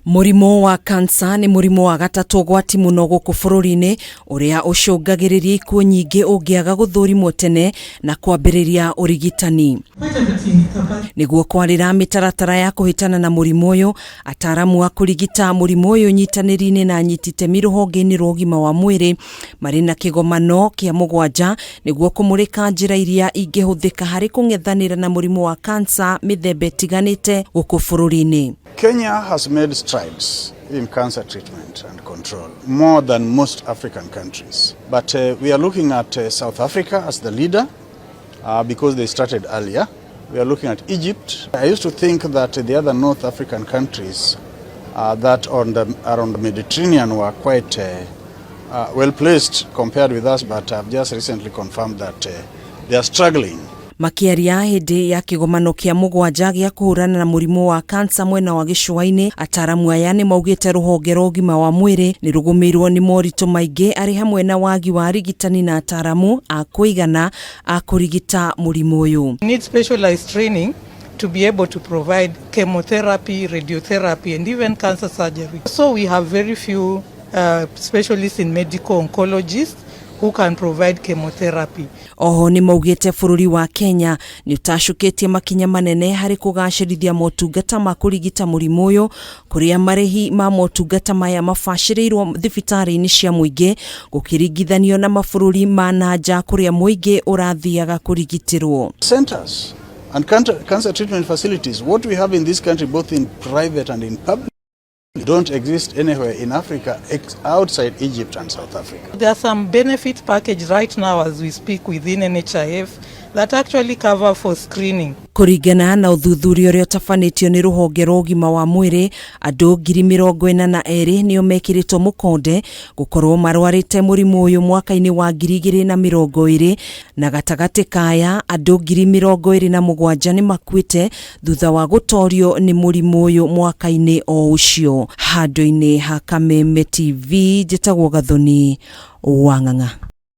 Murimu wa kansa ni murimu wa gatatu gwati muno guku bururi-ini uria ucungagiriria ikuo nyingi ungiaga guthurimwo tene na kwambiriria urigitani. Niguo kwarira mitaratara ya kuhitana na murimu uyu, ataramu a kurigita murimu uyu nyitaniri-ini na anyititemi ruhonge-ini rwa ugima wa mwiri mari na kigomano kia mugwanja niguo kumurika njira iria ingihuthika hari kung'ethanira na murimu wa kansa mithemba itiganite guku bururi-ini. Kenya has made strides in cancer treatment and control, more than most African countries. But we are looking at South Africa as the leader because they started earlier. We are looking at Egypt. I used to think that the other North African countries that are around the Mediterranean were quite well placed compared with us, but I've just recently confirmed that they are struggling. Makiaria hindi ya kigomano kia mugwanja gia kuhurana na murimu wa kansa mwena wa gicua-ini, ataramu aya ni maugite ruhonge rwa ugima wa mwiri ni rugumiirwo ni moritu maingi ari hamwe na wagi wa arigitani na ataramu a kuigana a kurigita murimu uyu. Need specialized training to be able to provide chemotherapy, radiotherapy and even cancer surgery. So we have very few specialists in medical oncologists who can provide chemotherapy. Oho ni maugite bururi wa Kenya ni utashukitie makinya manene hari kugacirithia motungata ma kurigita murimu uyu kuria marehi ma motungata maya mafashirirwo thibitari-ini cia muingi gukiringithanio na mabururi ma nanja kuria muingi urathiaga kurigitirwo. Centers and cancer treatment facilities, what we have in this country both in private and in public, don't exist anywhere in Africa outside Egypt and South Africa. There are some benefit package right now as we speak within NHIF that actually cover for screening. Kuringana na uthuthuria uria utabanitio ni ruhonge rwa ugima wa mwiri, andu ngiri mirongo ina na eeri nio mekiritwo mukonde gukorwo marwarite murimu uyu mwaka-ini wa 2020 na gatagati kaya andu ngiri mirongo iri na mugwanja ni makuite thutha wa gutorio ni murimu uyu mwaka-ini o ucio. Handu-ini ha Kameme TV, njitagwo Gathoni wa Ng'ang'a.